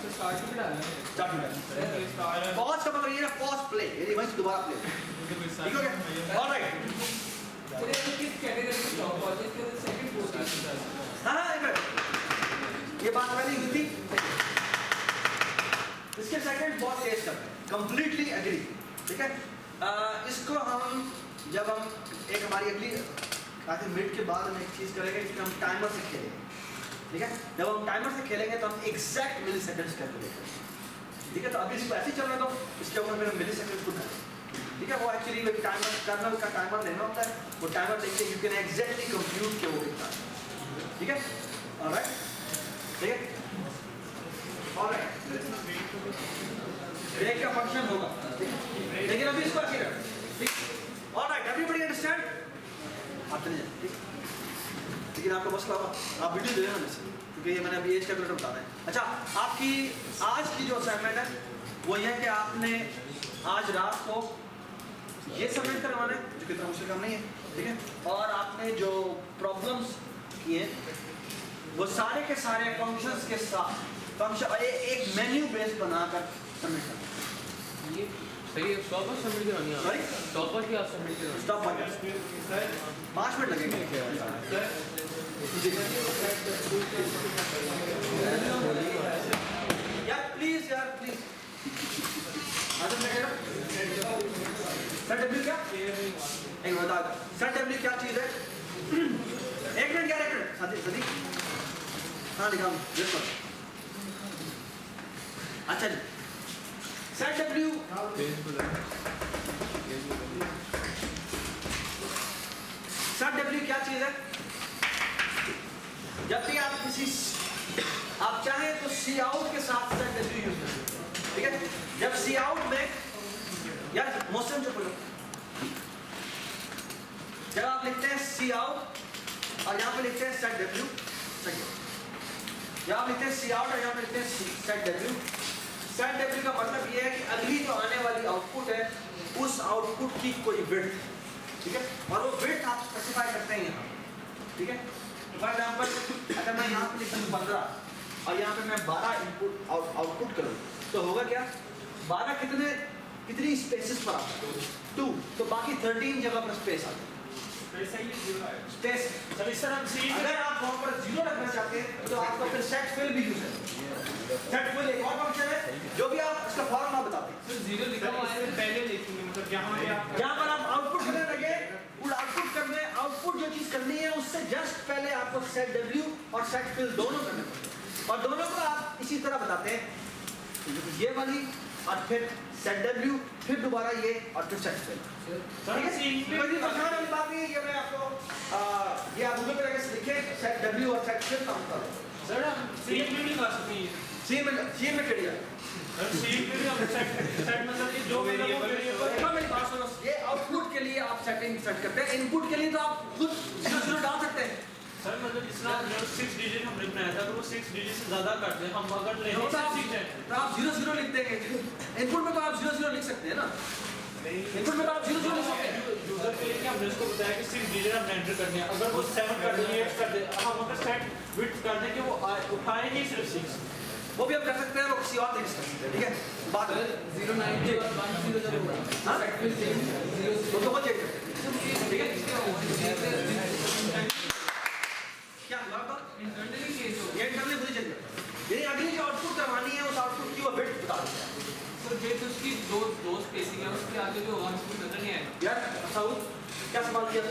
डालनी है। पॉज का मतलब ये है पॉज प्ले, यानी वहीं से दोबारा प्ले। ठीक हो गया? ऑलराइट। हाँ एक मिनट, ये बात पहले हुई थी, इसके सेकंड बहुत तेज करते हैं, कंप्लीटली एग्री। ठीक है, इसको हम जब हम एक हमारी अगली आधे मिनट के बाद हम एक चीज़ करेंगे कि हम टाइमर से खेलेंगे। ठीक है, जब हम टाइमर से खेलेंगे तो हम एग्जैक्ट मिली सेकेंड्स कैलकुलेट करेंगे। ठीक है, तो अभी इसको ऐसे ही चलने दो, इसके ऊपर फिर हम मिली सेकेंड्स को डालें। ठीक है, वो एक्चुअली टाइमर कर्नल का टाइमर लेना होता है, वो टाइमर लेके यू कैन एग्जैक्टली कंप्यूट के वो कितना है। ठीक है, ऑलराइट, ठीक है, ऑलराइट। ब्रेक का फंक्शन होगा, लेकिन अभी इसको अच्छी कर। ठीक, ऑलराइट, एवरीबॉडी अंडरस्टैंड? आप चले जाए, ठीक, लेकिन आपको बस लगा आप वीडियो दे देना जैसे, क्योंकि ये मैंने अभी एज कैलकुलेटर बताना है। अच्छा, आपकी आज की जो असाइनमेंट है वो ये है कि आपने आज रात को ये सबमिट करवाना है, जो कितना मुश्किल काम नहीं है। ठीक है, और आपने जो प्रॉब्लम्स किए वो सारे के सारे फंक्शंस के साथ फंक्शन एक मेन्यू बेस बनाकर सबमिट करना। ये सही है, स्टॉप पर सबमिट करवानी है। सॉरी, स्टॉप पर क्या सबमिट करवानी है? स्टॉप पर 5 मिनट लगेंगे। यार प्लीज, यार प्लीज, सर डब्ल्यू क्या एक बता, सर डब्ल्यू क्या चीज है? एक मिनट यार, एक मिनट सदी सदी, हाँ दिखाऊँ बिल्कुल। अच्छा जी, सर डब्ल्यू सर डब्ल्यू क्या चीज है? जब भी आप किसी आप चाहें तो सी आउट के साथ सर डब्ल्यू यूज कर सकते हैं। ठीक है, जब सी आउट में यार मौसम जो बोलो, जब आप लिखते हैं सी आउट और यहाँ पे लिखते हैं सेट डब्ल्यू, यहाँ आप लिखते हैं सी आउट और यहाँ पे लिखते हैं सेट डब्ल्यू। सेट डब्ल्यू का मतलब ये है कि अगली जो आने वाली आउटपुट है उस आउटपुट की कोई विड्थ, ठीक है, और वो विड्थ आप स्पेसिफाई करते हैं यहाँ। ठीक है, फॉर एग्जाम्पल अगर मैं यहाँ पे लिखूँ 15 और यहाँ पे मैं 12 इनपुट आउटपुट करूँ तो होगा क्या? 12 कितनी स्पेसेस पर आता है? 2, तो बाकी 13 जगह पर स्पेस आता है। स्पेस अगर आप वहाँ पर 0 रखना चाहते हैं तो आपको फिर सेट फिल भी यूज है। सेट फिल एक और फंक्शन है जो भी आप इसका फॉर्मूला बताते हैं। तो 0 लिखा हुआ है, पहले लिखेंगे, मतलब जहाँ पर आप आउटपुट करने लगे, वो आउटपुट करने आउटपुट जो चीज करनी है उससे जस्ट पहले आपको सेट डब्ल्यू और सेट फिल दोनों करने पड़ते हैं, और दोनों को आप इसी तरह बताते हैं, ये वाली और फिर सेट डब्ल्यू, फिर दोबारा ये और फिर सेट फिल। ठीक है, कोई परेशान वाली बात नहीं है कि मैं आपको ये आप गूगल पे जाकर लिखे सेट डब्ल्यू और सेट फिल काम करो। सर हम सीन में नहीं कर सकते हैं। सीन में करिए सीन में भी हम सेट मतलब कि जो वेरिएबल देखो मेरी बात सुनो, ये आउटपुट के लिए आप सेटिंग सेट करते हैं, इनपुट के लिए तो आप खुद 0 डाल सकते हैं। सर मतलब जिसना 6 डिजिट हमने बनाया था तो वो 6 डिजिट से ज्यादा करते हैं हम, अगर ले तो आप 0 लिखते हैं, इनपुट में तो आप 0 लिख सकते हैं ना, इनपुट में तो आप 0 लिख सकते हैं। यूजर के लिए हमने उसको बताया कि 6 डिजिट हमने एंटर करने हैं, अगर वो 7 कर दे 8 कर दे, हम अगर सेट विड्थ कर दें कि वो उठाएंगे सिर्फ 6, वो भी हम कर सकते हैं, वो किसी और तरीके से कर सकते हैं। ठीक है, बात 09 के बाद 10 जब हुआ हाँ सेट फिल 0 तो चेक करते हैं। ठीक है, क्या बात इंटरनली चेंज हो ये करने खुद ही चेक करते हैं, यानी अगली जो आउटपुट करवानी है उस आउटपुट की वो विड्थ बता देते हैं। तो जे तो उसकी दो स्पेसिंग है, उसके आगे जो आउटपुट नजर नहीं आएगा यार साउथ क्या सवाल किया था?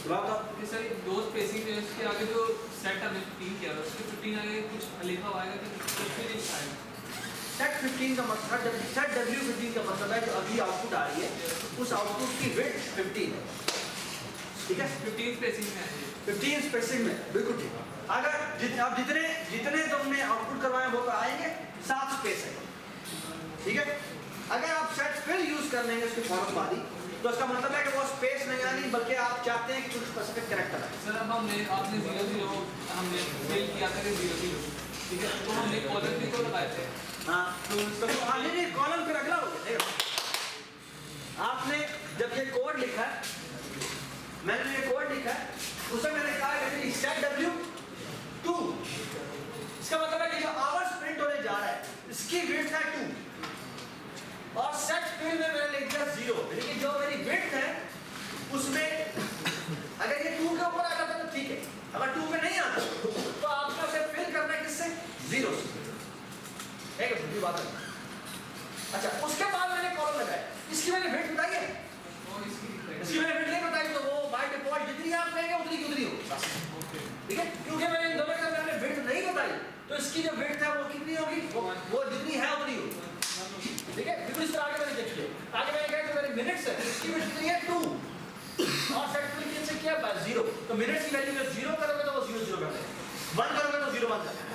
कि सर 2 स्पेसिंग है, उसके आगे जो सेट हमने 15 किया है उसके 15 आगे कुछ लिखा हुआ आएगा कि कुछ भी नहीं आएगा। सेट 15 का मतलब सेट डब्ल्यू 15 का मतलब है जो अभी आउटपुट आ रही है उस आउटपुट की विड्थ 15 है। ठीक है, 15 स्पेसिंग में है, 15 स्पेसिंग में बिल्कुल ठीक। अगर अब जितने तुमने आउटपुट करवाए वो तो आएंगे, 7 स्पेस है, ठीक है। अगर आप सेट फिल यूज कर लेंगे उसके फौरन बाद ही, तो इसका मतलब है कि वो स्पेस नहीं आनी, बल्कि आप चाहते हैं कि कुछ स्पेसिफिक कैरेक्टर आए। सर अब आपने 0 हमने फिल किया था 0, ठीक है, तो हमने कॉलम भी तो लगाए थे। हाँ, तो नहीं कॉलम फिर अगला हो गया। देखो आपने जब ये कोड लिखा है, मैंने ये कोड लिखा है, उसमें मैंने कहा कि सेट W2, इसका मतलब है कि जो आवर्स प्रिंट होने जा रहा है इसकी विड्थ है 2, और सेट फिल में मैंने लिख दिया 0, लेकिन जो मेरी विड्थ है उसमें अगर ये 2 के ऊपर आ जाता तो ठीक है, अगर 2 पे नहीं आता तो आपको उसे फिल करना है किससे? 0 से। ठीक है, बुद्धि बात है। अच्छा, उसके बाद मैंने कॉलम लगाया, इसकी मैंने विड्थ बताई है, इसकी मैंने विड्थ नहीं बताई, तो वो बाय डिफॉल्ट जितनी आप लेंगे उतनी की उतनी हो, ठीक है, क्योंकि मैंने इन दोनों के अंदर मैंने विड्थ नहीं बताई, तो इसकी जो विड्थ है वो कितनी होगी? वो जितनी है उतनी होगी, ठीक है। बिल्कुल इस तरह आगे मैंने देख लिया। आगे मैंने कहा कि मेरे मिनट्स है, इसकी विड्थ कितनी है? 2, और सेट फिल किससे किया? बाय 0, तो मिनट्स की वैल्यू में 0 करोगे तो वो 0 0 कर देगा, 1 करोगे तो 0 1 कर देगा।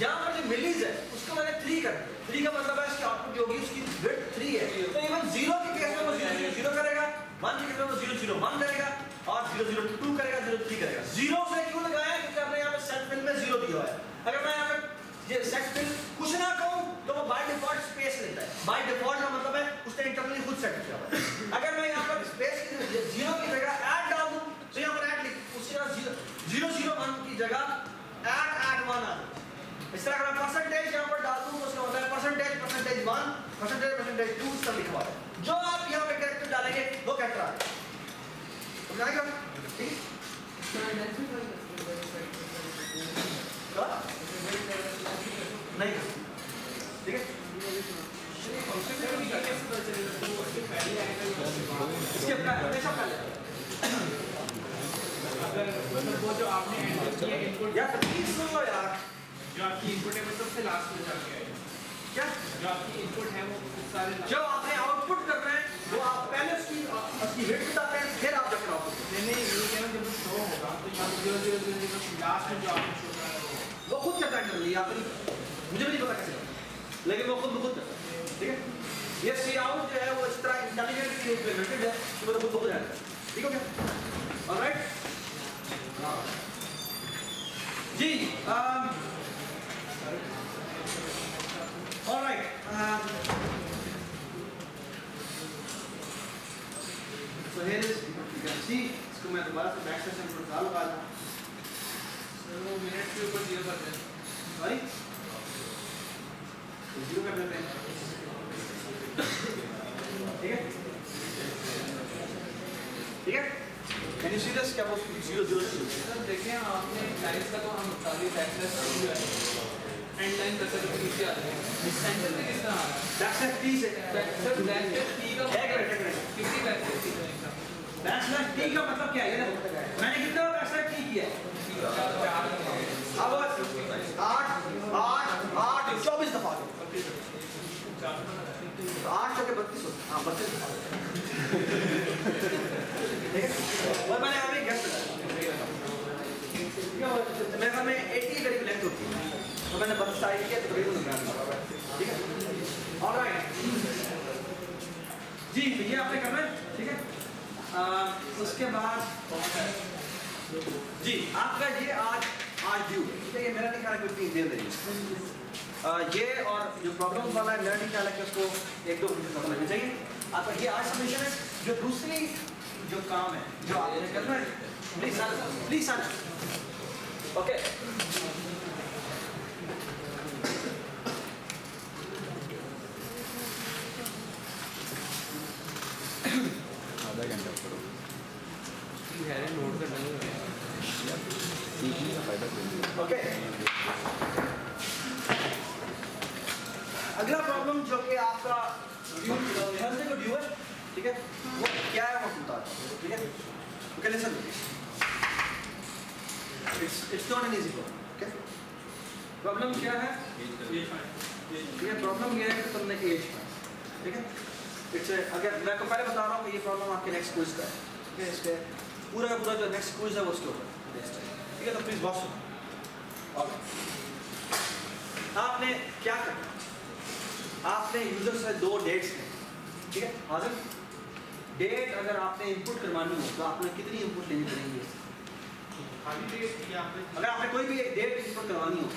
यहाँ पर जो मिलीज है उसको मैंने 3 कर दिया, 3 का मतलब है इसकी आउटपुट जो होगी उसकी विड्थ 3 है, तो इवन 0 के केस में वो 0 0 0 करेगा, 1 के केस में वो 0 0 1 करेगा, और 0 0 2 करेगा, 0 3 करेगा। 0 से क्यों लगाया? क्योंकि हमने यहाँ पे सेट फिल में 0 दिया हुआ है। अगर मैं यहाँ पे ये सेट फिल कुछ ना कहूँ तो वो बाय डिफॉल्ट स्पेस लेता है। बाय डिफॉल्ट का मतलब है उसने इंटरनली खुद सेट किया हुआ है। अगर मैं यहाँ पर स्पेस की 0 की जगह ऐड डाल दूँ तो यहाँ पर ऐड लिख, उसके बाद 0 0 1 की जगह ऐड 1 आ, इस तरह अगर मैं परसेंटेज यहाँ पर डाल दूँ तो उसका मतलब है परसेंटेज 1 परसेंटेज 2 सब लिखा हुआ है। जो आप यहाँ पे कैरेक्टर डालेंगे वो कैरेक्टर आएगा, समझाएगा? ठीक नहीं, ठीक है। इसके हमेशा पहले वो जो आपने एंटर किया इनपुट, यार प्लीज सुनो यार, जो आपकी इनपुट है वो सबसे लास्ट में जाके आएगा। क्या जो आपकी इनपुट है वो सारे जो आपने आउटपुट कर रहे हैं वो आप पहले उसकी विड्थ बताते हैं, फिर आप जाकर आउटपुट। नहीं ये कहना जब शो होगा तो यहाँ 0 0 0 0 लास्ट में जो आपने शो करा है वो खुद करता है इंटरनली, आप मुझे भी नहीं पता कैसे, लेकिन वो खुद करता है, ठीक है। ये सी आउट जो है वो इस तरह इंटेलिजेंटली इम्प्लीमेंटेड है कि वो खुद हो जाता है, ठीक हो गया? ऑलराइट जी, alright, so here is, you can see, इसको मैं दोबारा से बैक सेशन पर डाल लगा दूं, वो मिनट के ऊपर 0 कर दें, सॉरी 0 कर देते हैं, ठीक है, ठीक है। Can you see this? क्या वो 0 0 सर देखें आपने लाइन्स का तो हम बता दिए, बैकस्लैश जो है एंड लाइन तक तो नीचे आ रही है, सेंटर में कितना आ रहा है? बैकस्लैश T से, सर बैकस्लैश T का एक मिनट कितनी बैकस्लैश T का? बैकस्लैश T का मतलब क्या है? ये देखो मैंने कितना बैकस्लैश T किया है? अब 8 24 दफा, 8 के 32 होते, हाँ 32 दफा, ठीक है। और मैंने अभी गेस लगाया मैं 80 करीब लेंथ होती है, तो मैंने 32 किया तो करीब ठीक है। ऑलराइट जी, ये आपने करना है, ठीक है। उसके बाद जी आपका ये आज ड्यू, ठीक है। ये मेरा नहीं ख्याल है कोई दे देंगे ये, और जो प्रॉब्लम वाला है मेरा नहीं ख्याल है कि उसको 1-2 घंटे पता लगना चाहिए। आपका ये आज सबमिशन है। जो दूसरी जो काम है जो आपने करना है, प्लीज सर ओके। आधा घंटा करो, नोट करना सीखने का फायदा कोई नहीं। ओके, अगला प्रॉब्लम जो कि आपका थर्सडे को ड्यू है, ठीक है, वो क्या है मैं बता रहा हूं, ठीक है। Okay listen, it's not an easy problem, okay. Problem क्या है? ये प्रॉब्लम ये है कि तुमने एज का, ठीक है। इट्स अगर मैं आपको पहले बता रहा हूँ कि ये प्रॉब्लम आपके नेक्स्ट क्विज का है, ठीक है। इसके पूरा का पूरा जो नेक्स्ट क्विज है वो उसके ऊपर बेस्ड है, ठीक है। है तो प्लीज वॉशरूम। आपने क्या करना, आपने यूजर से 2 डेट्स लें, ठीक है। हाजिर डेट अगर आपने इनपुट करवानी हो तो आपने कितनी इनपुट लेनी पड़ेगी? अगर आपने कोई भी एक डेट इनपुट करवानी हो,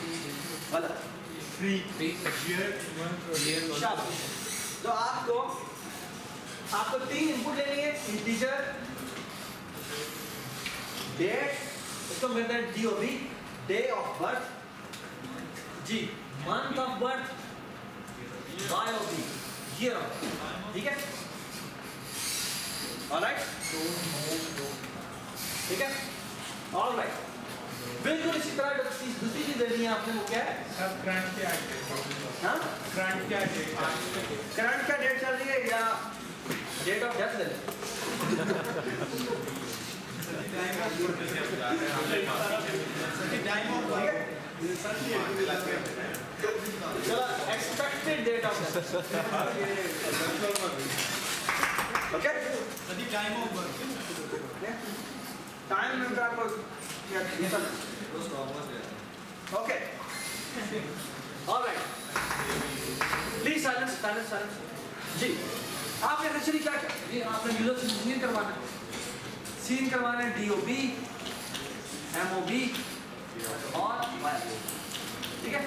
गलत, शाबाश। तो आपको 3 इनपुट लेनी है, इंटीजर, डेट, इसको कहते हैं DOB, डे ऑफ बर्थ, जी month of birth, YOB, year of, ठीक है। ऑलराइट, ठीक है, ऑलराइट। बिल्कुल इसी तरह दूसरी चीज देनी है आपने, वो क्या है? करंट क्या है? हाँ, करंट क्या है? करंट का डेट चल रही है या डेट ऑफ डेथ ले लें? चलो expected date of death, okay. Time में आपको okay, alright. Please silence, silence, silence. जी आपने एक्चुअली क्या किया, ये आपने यूजर से सीन करवाना है, सीन करवाना है DOB, MOB और YOB, ठीक है।